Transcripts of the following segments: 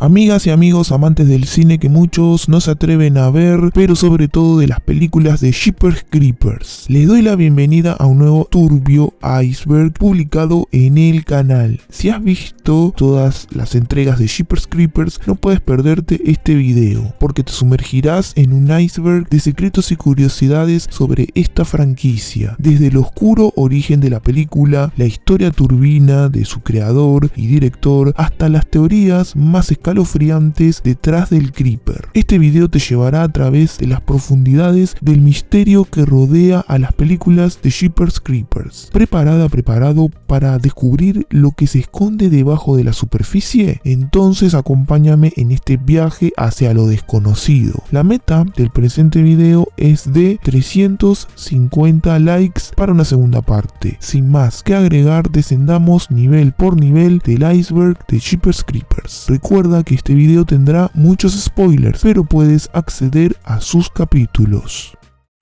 Amigas y amigos amantes del cine que muchos no se atreven a ver, pero sobre todo de las películas de Jeepers Creepers. Les doy la bienvenida a un nuevo turbio iceberg publicado en el canal. Si has visto todas las entregas de Jeepers Creepers, no puedes perderte este video, porque te sumergirás en un iceberg de secretos y curiosidades sobre esta franquicia, desde el oscuro origen de la película, la historia turbina de su creador y director, hasta las teorías más escalofriantes detrás del Creeper. Este video te llevará a través de las profundidades del misterio que rodea a las películas de Jeepers Creepers. ¿Preparado para descubrir lo que se esconde debajo de la superficie? Entonces acompáñame en este viaje hacia lo desconocido. La meta del presente video es de 350 likes para una segunda parte. Sin más que agregar, descendamos nivel por nivel del iceberg de Jeepers Creepers. Recuerda que este video tendrá muchos spoilers, pero puedes acceder a sus capítulos.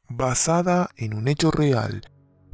Basada en un hecho real.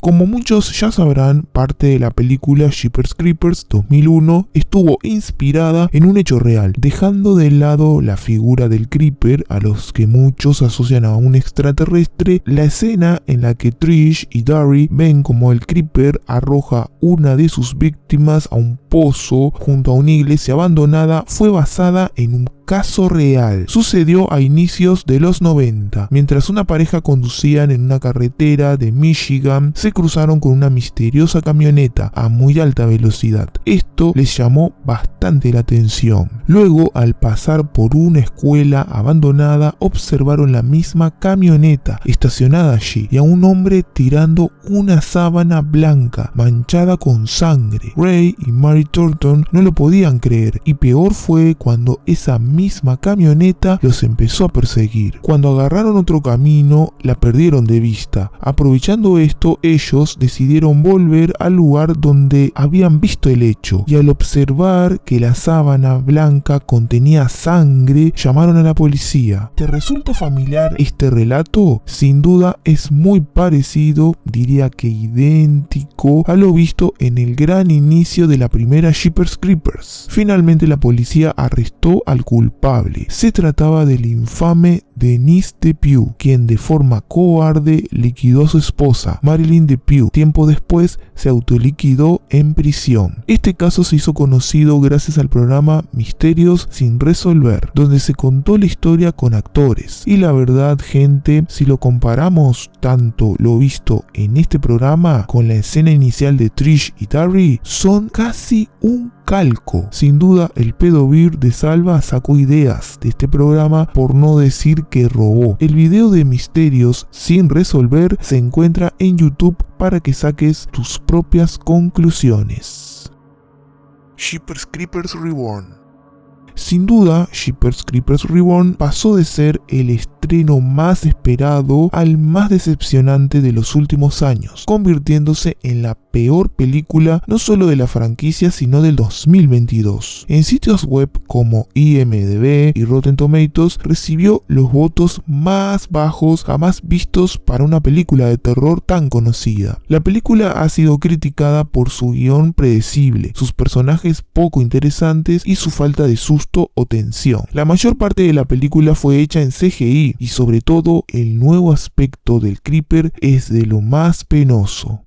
Como muchos ya sabrán, parte de la película Jeepers Creepers 2001 estuvo inspirada en un hecho real, dejando de lado la figura del Creeper, a los que muchos asocian a un extraterrestre. La escena en la que Trish y Darry ven como el Creeper arroja una de sus víctimas a un pozo junto a una iglesia abandonada fue basada en un caso real. Sucedió a inicios de los 90. Mientras una pareja conducían en una carretera de Michigan, se cruzaron con una misteriosa camioneta a muy alta velocidad. Esto les llamó bastante la atención. Luego, al pasar por una escuela abandonada, observaron la misma camioneta estacionada allí y a un hombre tirando una sábana blanca manchada con sangre. Ray y Mary Thornton no lo podían creer, y peor fue cuando esa misma camioneta los empezó a perseguir. Cuando agarraron otro camino, la perdieron de vista. Aprovechando esto, ellos decidieron volver al lugar donde habían visto el hecho, y al observar que la sábana blanca contenía sangre, llamaron a la policía. ¿Te resulta familiar este relato? Sin duda es muy parecido, diría que idéntico, a lo visto en el gran inicio de la primera Jeepers Creepers. Finalmente la policía arrestó al culpable. Se trataba del infame Dennis DePue, quien de forma cobarde liquidó a su esposa, Marilyn DePue. Tiempo después se autoliquidó en prisión. Este caso se hizo conocido gracias al programa Misterios sin resolver, donde se contó la historia con actores. Y la verdad, gente, si lo comparamos tanto lo visto en este programa con la escena inicial de Trish y Darry, son casi un calco. Sin duda, el pedo Beer de Salva sacó ideas de este programa, por no decir que robó. El video de Misterios sin resolver se encuentra en YouTube para que saques tus propias conclusiones. Jeepers Creepers Reborn. Sin duda, Jeepers Creepers Reborn pasó de ser el estreno más esperado al más decepcionante de los últimos años, convirtiéndose en la peor película no solo de la franquicia sino del 2022. En sitios web como IMDb y Rotten Tomatoes recibió los votos más bajos jamás vistos para una película de terror tan conocida. La película ha sido criticada por su guión predecible, sus personajes poco interesantes y su falta de susto o tensión. La mayor parte de la película fue hecha en CGI y sobre todo el nuevo aspecto del Creeper es de lo más penoso.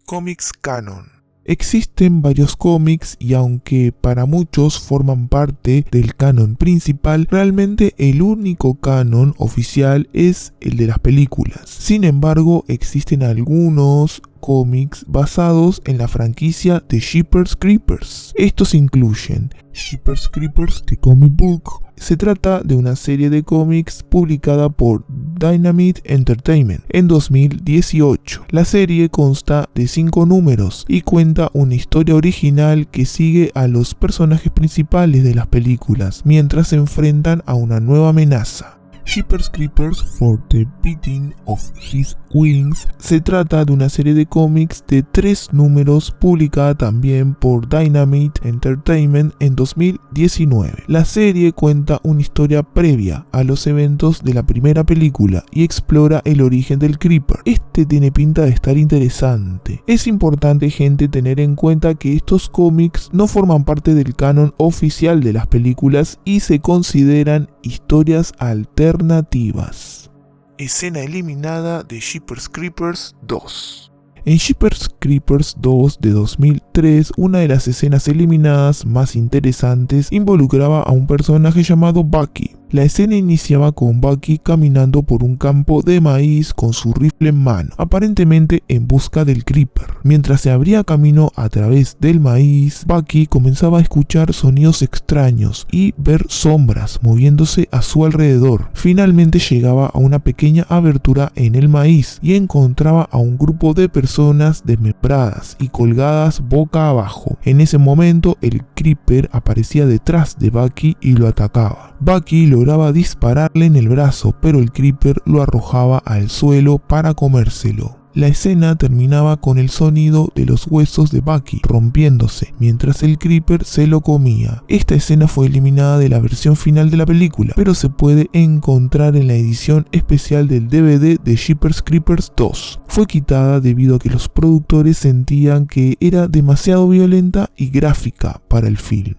Comics Canon. Existen varios cómics y aunque para muchos forman parte del canon principal, realmente el único canon oficial es el de las películas. Sin embargo, existen algunos cómics basados en la franquicia de Jeepers Creepers. Estos incluyen Jeepers Creepers The Comic Book. Se trata de una serie de cómics publicada por Dynamite Entertainment en 2018. La serie consta de 5 números y cuenta una historia original que sigue a los personajes principales de las películas mientras se enfrentan a una nueva amenaza. Jeepers Creepers for the Beating of His Wings se trata de una serie de cómics de 3 números publicada también por Dynamite Entertainment en 2019. La serie cuenta una historia previa a los eventos de la primera película y explora el origen del Creeper. Este tiene pinta de estar interesante. Es importante, gente, tener en cuenta que estos cómics no forman parte del canon oficial de las películas y se consideran historias alternativas. Escena eliminada de Jeepers Creepers 2. En Jeepers Creepers 2 de 2003, una de las escenas eliminadas más interesantes involucraba a un personaje llamado Bucky. La escena iniciaba con Bucky caminando por un campo de maíz con su rifle en mano, aparentemente en busca del Creeper. Mientras se abría camino a través del maíz, Bucky comenzaba a escuchar sonidos extraños y ver sombras moviéndose a su alrededor. Finalmente llegaba a una pequeña abertura en el maíz y encontraba a un grupo de personas desmembradas y colgadas boca abajo. En ese momento, el Creeper aparecía detrás de Bucky y lo atacaba. Bucky lograba dispararle en el brazo, pero el Creeper lo arrojaba al suelo para comérselo. La escena terminaba con el sonido de los huesos de Bucky rompiéndose mientras el Creeper se lo comía. Esta escena fue eliminada de la versión final de la película, pero se puede encontrar en la edición especial del DVD de Jeepers Creepers 2. Fue quitada debido a que los productores sentían que era demasiado violenta y gráfica para el film.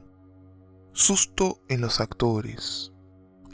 Susto en los actores.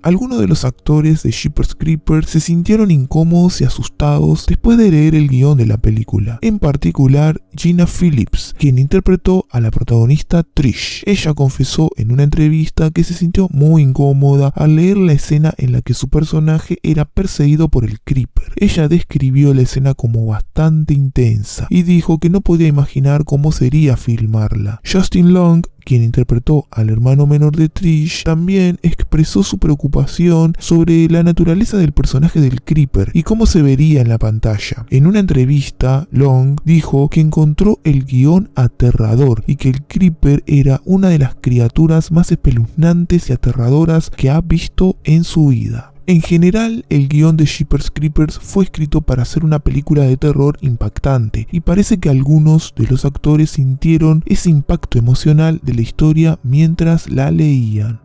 Algunos de los actores de Jeepers Creepers se sintieron incómodos y asustados después de leer el guión de la película. En particular, Gina Phillips, quien interpretó a la protagonista Trish. Ella confesó en una entrevista que se sintió muy incómoda al leer la escena en la que su personaje era perseguido por el Creeper. Ella describió la escena como bastante intensa y dijo que no podía imaginar cómo sería filmarla. Justin Long, quien interpretó al hermano menor de Trish, también expresó su preocupación sobre la naturaleza del personaje del Creeper y cómo se vería en la pantalla. En una entrevista, Long dijo que encontró el guión aterrador y que el Creeper era una de las criaturas más espeluznantes y aterradoras que ha visto en su vida. En general, el guión de Jeepers Creepers fue escrito para hacer una película de terror impactante, y parece que algunos de los actores sintieron ese impacto emocional de la historia mientras la leían.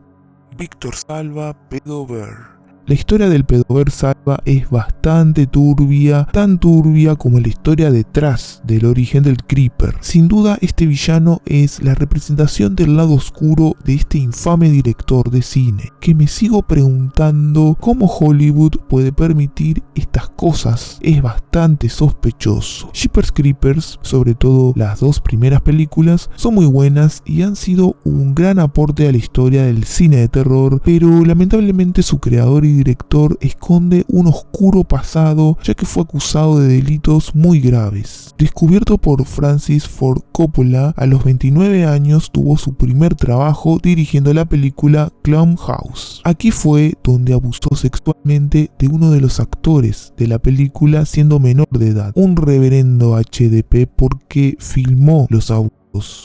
Víctor Salva, Pedover. La historia del Pedover Salva es bastante turbia, tan turbia como la historia detrás del origen del Creeper. Sin duda, este villano es la representación del lado oscuro de este infame director de cine, que me sigo preguntando cómo Hollywood puede permitir estas cosas. Es bastante sospechoso. Jeepers Creepers, sobre todo las 2 primeras películas, son muy buenas y han sido un gran aporte a la historia del cine de terror, pero lamentablemente su creador y director esconde un oscuro pasado, ya que fue acusado de delitos muy graves. Descubierto por Francis Ford Coppola, a los 29 años tuvo su primer trabajo dirigiendo la película Clown House. Aquí fue donde abusó sexualmente de uno de los actores de la película siendo menor de edad, un reverendo HDP, porque filmó los abusos.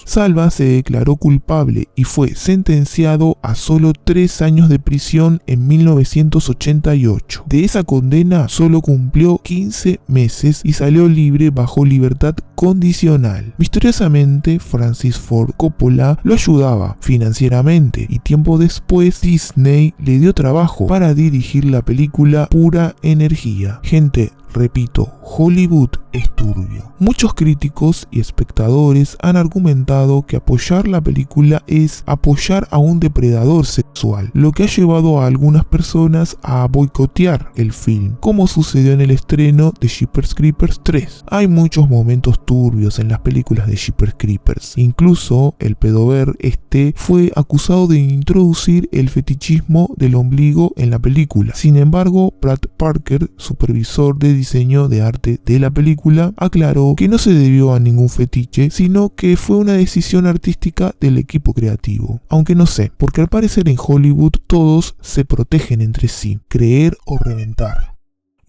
Salva se declaró culpable y fue sentenciado a solo 3 años de prisión en 1988. De esa condena solo cumplió 15 meses y salió libre bajo libertad condicional. Misteriosamente, Francis Ford Coppola lo ayudaba financieramente y tiempo después Disney le dio trabajo para dirigir la película Pura Energía. Gente, repito, Hollywood es turbio. Muchos críticos y espectadores han argumentado que apoyar la película es apoyar a un depredador sexual, lo que ha llevado a algunas personas a boicotear el film, como sucedió en el estreno de Jeepers Creepers 3. Hay muchos momentos turbios en las películas de Jeepers Creepers. Incluso el pedover fue acusado de introducir el fetichismo del ombligo en la película. Sin embargo, Brad Parker, supervisor de diseño de arte de la película, aclaró que no se debió a ningún fetiche, sino que fue una decisión artística del equipo creativo. Aunque no sé, porque al parecer en Hollywood todos se protegen entre sí, creer o reventar.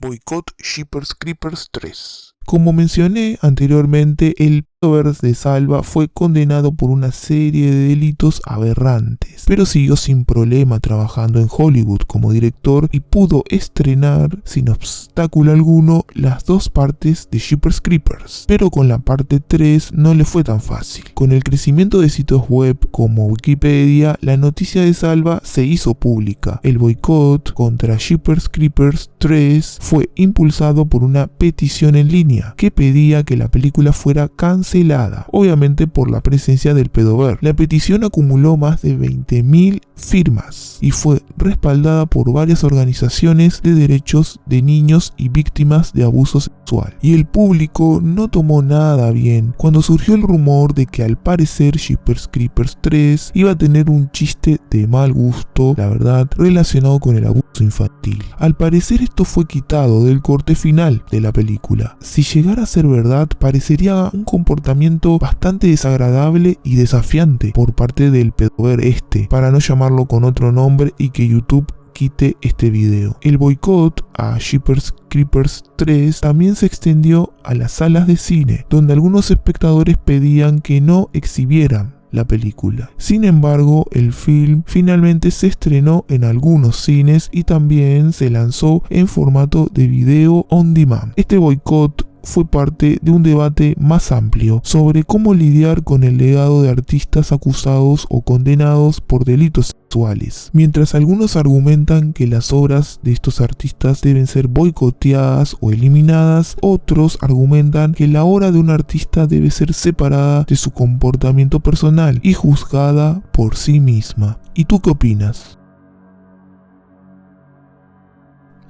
Boicot Jeepers Creepers 3. Como mencioné anteriormente, el Pedover de Salva fue condenado por una serie de delitos aberrantes, pero siguió sin problema trabajando en Hollywood como director y pudo estrenar sin obstáculo alguno las dos partes de Jeepers Creepers, pero con la parte 3 no le fue tan fácil. Con el crecimiento de sitios web como Wikipedia, la noticia de Salva se hizo pública. El boicot contra Jeepers Creepers 3 fue impulsado por una petición en línea que pedía que la película fuera cancelada, obviamente por la presencia del pedover. La petición acumuló más de 20.000 firmas y fue respaldada por varias organizaciones de derechos de niños y víctimas de abuso sexual. Y el público no tomó nada bien cuando surgió el rumor de que al parecer Jeepers Creepers 3 iba a tener un chiste de mal gusto, la verdad, relacionado con el abuso infantil. Al parecer esto fue quitado del corte final de la película. Si llegara a ser verdad, parecería un comportamiento bastante desagradable y desafiante por parte del pedover para no llamarlo con otro nombre y que YouTube quite este video. El boicot a Jeepers Creepers 3 también se extendió a las salas de cine, donde algunos espectadores pedían que no exhibieran la película. Sin embargo, el film finalmente se estrenó en algunos cines y también se lanzó en formato de video on demand. Este boicot fue parte de un debate más amplio sobre cómo lidiar con el legado de artistas acusados o condenados por delitos sexuales. Mientras algunos argumentan que las obras de estos artistas deben ser boicoteadas o eliminadas, otros argumentan que la obra de un artista debe ser separada de su comportamiento personal y juzgada por sí misma. ¿Y tú qué opinas?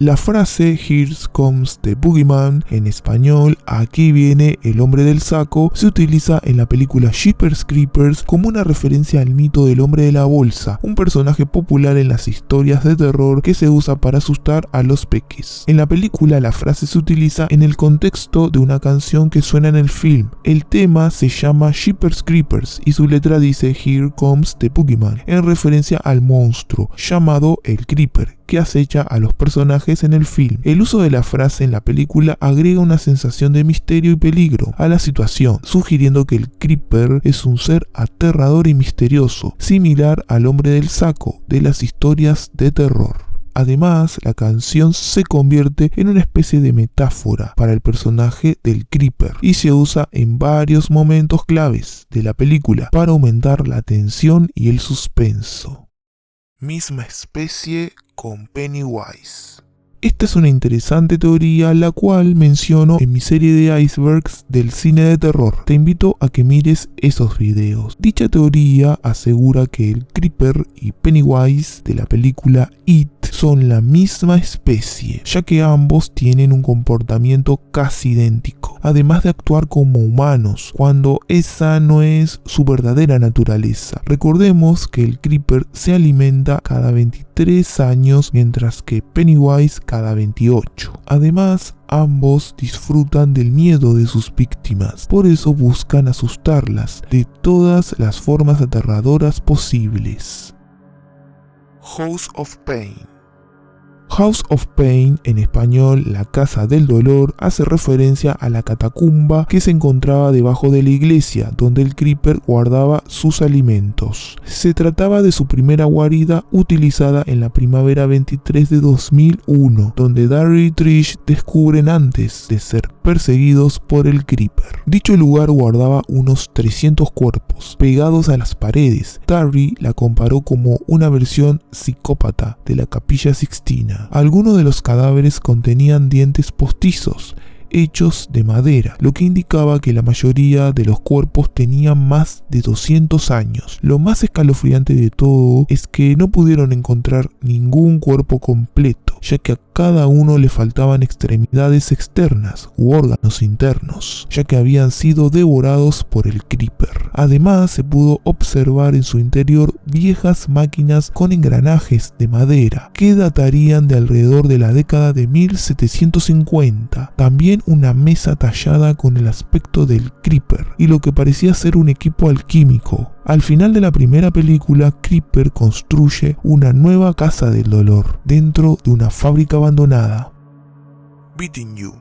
La frase "Here comes the boogeyman", en español "aquí viene el hombre del saco", se utiliza en la película Jeepers Creepers como una referencia al mito del hombre de la bolsa, un personaje popular en las historias de terror que se usa para asustar a los peques. En la película la frase se utiliza en el contexto de una canción que suena en el film. El tema se llama Jeepers Creepers y su letra dice "Here comes the boogeyman", en referencia al monstruo llamado el Creeper que acecha a los personajes en el film. El uso de la frase en la película agrega una sensación de misterio y peligro a la situación, sugiriendo que el Creeper es un ser aterrador y misterioso, similar al hombre del saco de las historias de terror. Además, la canción se convierte en una especie de metáfora para el personaje del Creeper y se usa en varios momentos claves de la película para aumentar la tensión y el suspenso. Misma especie con Pennywise. Esta es una interesante teoría, la cual menciono en mi serie de icebergs del cine de terror. Te invito a que mires esos videos. Dicha teoría asegura que el Creeper y Pennywise de la película It son la misma especie, ya que ambos tienen un comportamiento casi idéntico, además de actuar como humanos, cuando esa no es su verdadera naturaleza. Recordemos que el Creeper se alimenta cada 23 años, mientras que Pennywise cada 28. Además, ambos disfrutan del miedo de sus víctimas, por eso buscan asustarlas de todas las formas aterradoras posibles. House of Pain. House of Pain, en español La Casa del Dolor, hace referencia a la catacumba que se encontraba debajo de la iglesia donde el Creeper guardaba sus alimentos. Se trataba de su primera guarida utilizada en la primavera 23 de 2001, donde Darry y Trish descubren antes de ser perseguidos por el Creeper. Dicho lugar guardaba unos 300 cuerpos pegados a las paredes. Darry la comparó como una versión psicópata de la Capilla Sixtina. Algunos de los cadáveres contenían dientes postizos hechos de madera, lo que indicaba que la mayoría de los cuerpos tenían más de 200 años. Lo más escalofriante de todo es que no pudieron encontrar ningún cuerpo completo, ya que a cada uno le faltaban extremidades externas u órganos internos, ya que habían sido devorados por el Creeper. Además, se pudo observar en su interior viejas máquinas con engranajes de madera que datarían de alrededor de la década de 1750. También una mesa tallada con el aspecto del Creeper y lo que parecía ser un equipo alquímico. Al final de la primera película, Creeper construye una nueva casa del dolor dentro de una fábrica abandonada. Beating You.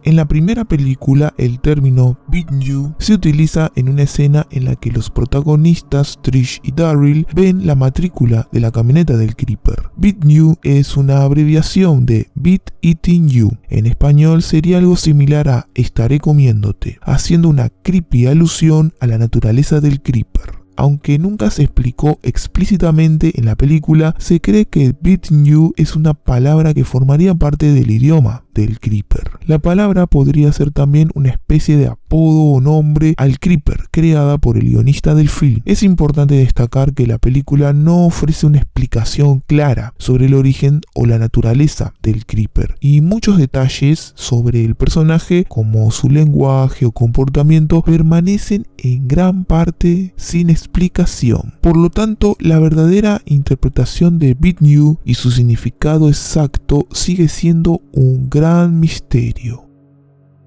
En la primera película, el término Beating You se utiliza en una escena en la que los protagonistas Trish y Daryl ven la matrícula de la camioneta del Creeper. Beating You es una abreviación de Beat Eating You. En español sería algo similar a estaré comiéndote, haciendo una creepy alusión a la naturaleza del Creeper. Aunque nunca se explicó explícitamente en la película, se cree que Beating You es una palabra que formaría parte del idioma del Creeper. La palabra podría ser también una especie de apodo o nombre al Creeper, creada por el guionista del film. Es importante destacar que la película no ofrece una explicación clara sobre el origen o la naturaleza del Creeper, y muchos detalles sobre el personaje, como su lenguaje o comportamiento, permanecen en gran parte sin explicación. Por lo tanto, la verdadera interpretación de Beating You y su significado exacto sigue siendo un gran misterio.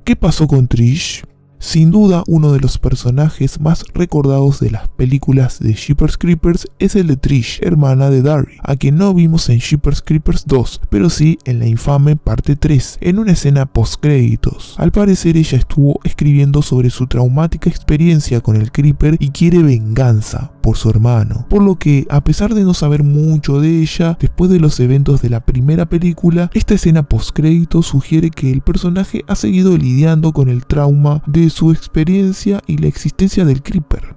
¿Qué pasó con Trish? Sin duda, uno de los personajes más recordados de las películas de Jeepers Creepers es el de Trish, hermana de Daryl, a quien no vimos en Jeepers Creepers 2, pero sí en la infame parte 3, en una escena post-créditos. Al parecer ella estuvo escribiendo sobre su traumática experiencia con el Creeper y quiere venganza por su hermano, por lo que, a pesar de no saber mucho de ella, después de los eventos de la primera película, esta escena post-créditos sugiere que el personaje ha seguido lidiando con el trauma de su experiencia y la existencia del Creeper.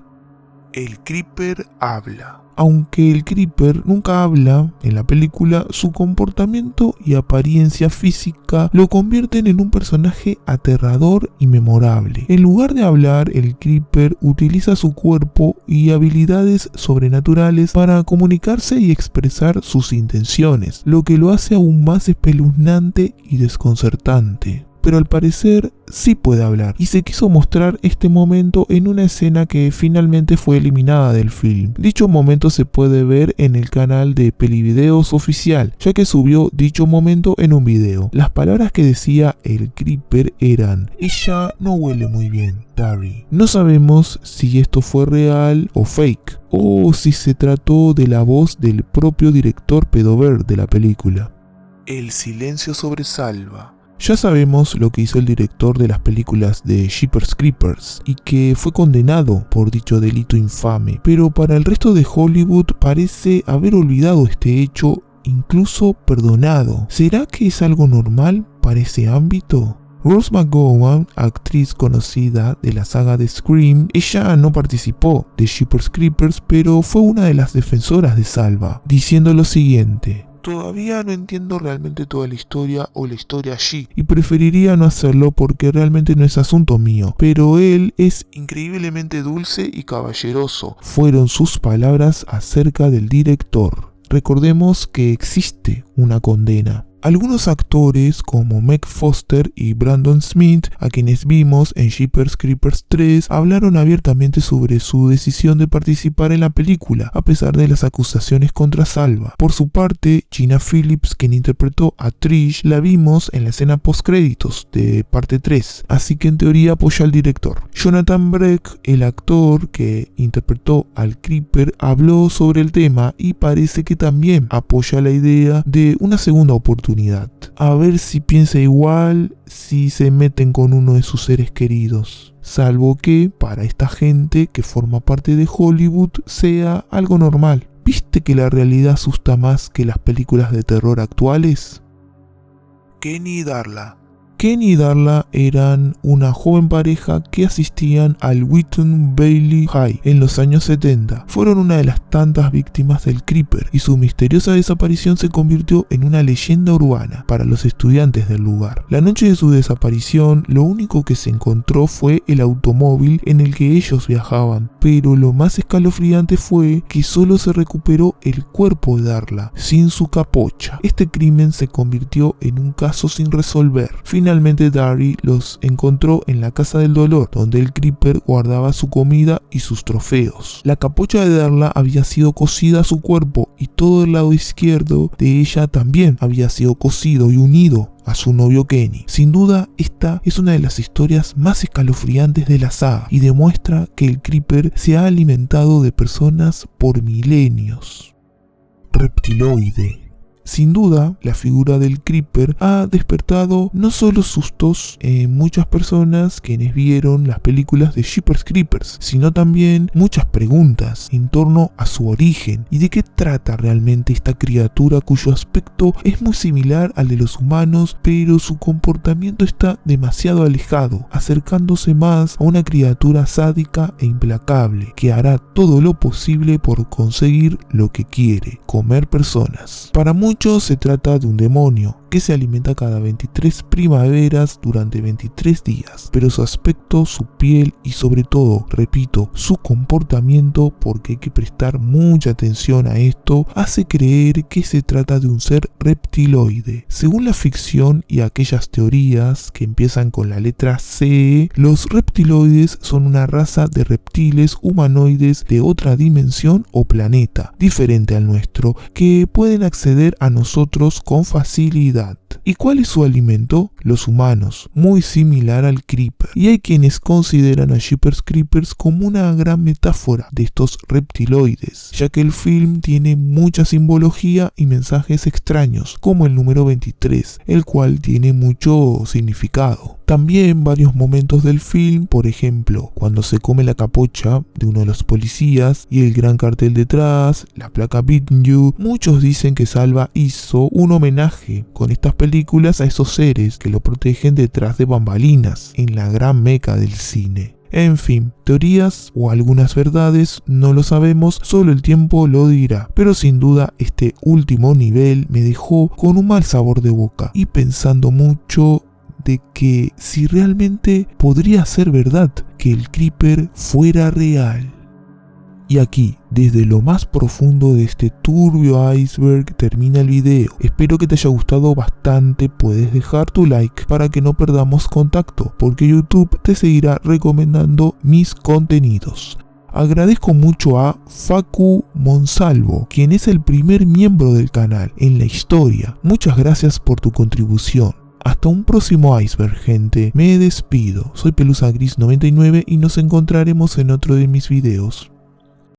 El Creeper habla. Aunque el Creeper nunca habla en la película, su comportamiento y apariencia física lo convierten en un personaje aterrador y memorable. En lugar de hablar, el Creeper utiliza su cuerpo y habilidades sobrenaturales para comunicarse y expresar sus intenciones, lo que lo hace aún más espeluznante y desconcertante. Pero al parecer sí puede hablar, y se quiso mostrar este momento en una escena que finalmente fue eliminada del film. Dicho momento se puede ver en el canal de Pelivideos oficial, ya que subió dicho momento en un video. Las palabras que decía el Creeper eran: ella no huele muy bien, Daryl. No sabemos si esto fue real o fake, o si se trató de la voz del propio director pedover de la película. El silencio sobresalva. Ya sabemos lo que hizo el director de las películas de Jeepers Creepers y que fue condenado por dicho delito infame, pero para el resto de Hollywood parece haber olvidado este hecho, incluso perdonado. ¿Será que es algo normal para ese ámbito? Rose McGowan, actriz conocida de la saga de Scream, ella no participó de Jeepers Creepers, pero fue una de las defensoras de Salva, diciendo lo siguiente: todavía no entiendo realmente toda la historia o la historia allí, y preferiría no hacerlo porque realmente no es asunto mío, pero él es increíblemente dulce y caballeroso. Fueron sus palabras acerca del director. Recordemos que existe una condena. Algunos actores como Meg Foster y Brandon Smith, a quienes vimos en Jeepers Creepers 3, hablaron abiertamente sobre su decisión de participar en la película, a pesar de las acusaciones contra Salva. Por su parte, Gina Phillips, quien interpretó a Trish, la vimos en la escena post-créditos de parte 3, así que en teoría apoya al director. Jonathan Breck, el actor que interpretó al Creeper, habló sobre el tema y parece que también apoya la idea de una segunda oportunidad. A ver si piensa igual si se meten con uno de sus seres queridos. Salvo que, para esta gente que forma parte de Hollywood, sea algo normal. ¿Viste que la realidad asusta más que las películas de terror actuales? Kenny y Darla. Kenny y Darla eran una joven pareja que asistían al Wheaton Bailey High en los años 70. Fueron una de las tantas víctimas del Creeper y su misteriosa desaparición se convirtió en una leyenda urbana para los estudiantes del lugar. La noche de su desaparición, lo único que se encontró fue el automóvil en el que ellos viajaban, pero lo más escalofriante fue que solo se recuperó el cuerpo de Darla, sin su capucha. Este crimen se convirtió en un caso sin resolver. Finalmente Daryl los encontró en la casa del dolor, donde el Creeper guardaba su comida y sus trofeos. La capucha de Darla había sido cosida a su cuerpo y todo el lado izquierdo de ella también había sido cosido y unido a su novio Kenny. Sin duda, esta es una de las historias más escalofriantes de la saga y demuestra que el Creeper se ha alimentado de personas por milenios. Reptiloide. sin duda, la figura del Creeper ha despertado no solo sustos en muchas personas quienes vieron las películas de Jeepers Creepers, sino también muchas preguntas en torno a su origen y de qué trata realmente esta criatura cuyo aspecto es muy similar al de los humanos, pero su comportamiento está demasiado alejado, acercándose más a una criatura sádica e implacable que hará todo lo posible por conseguir lo que quiere: comer personas. Para muchos se trata de un demonio que se alimenta cada 23 primaveras durante 23 días, pero su aspecto, su piel y sobre todo, repito, su comportamiento, porque hay que prestar mucha atención a esto, hace creer que se trata de un ser reptiloide. Según la ficción y aquellas teorías que empiezan con la letra C, los reptiloides son una raza de reptiles humanoides de otra dimensión o planeta, diferente al nuestro, que pueden acceder a nosotros con facilidad. ¿Y cuál es su alimento? Los humanos, muy similar al Creeper. Y hay quienes consideran a Jeepers Creepers como una gran metáfora de estos reptiloides, ya que el film tiene mucha simbología y mensajes extraños, como el número 23, el cual tiene mucho significado. También varios momentos del film, por ejemplo, cuando se come la capucha de uno de los policías y el gran cartel detrás, la placa Beaten You, muchos dicen que Salva hizo un homenaje con estas películas a esos seres que lo protegen detrás de bambalinas en la gran meca del cine. En fin, teorías o algunas verdades no lo sabemos, solo el tiempo lo dirá, pero sin duda este último nivel me dejó con un mal sabor de boca y pensando mucho de que si realmente podría ser verdad que el Creeper fuera real. Y aquí, desde lo más profundo de este turbio iceberg, termina el video. Espero que te haya gustado bastante. Puedes dejar tu like para que no perdamos contacto, porque YouTube te seguirá recomendando mis contenidos. Agradezco mucho a Facu Monsalvo, quien es el primer miembro del canal en la historia. Muchas gracias por tu contribución. Hasta un próximo iceberg, gente. Me despido. Soy Pelusa Gris 99 y nos encontraremos en otro de mis videos.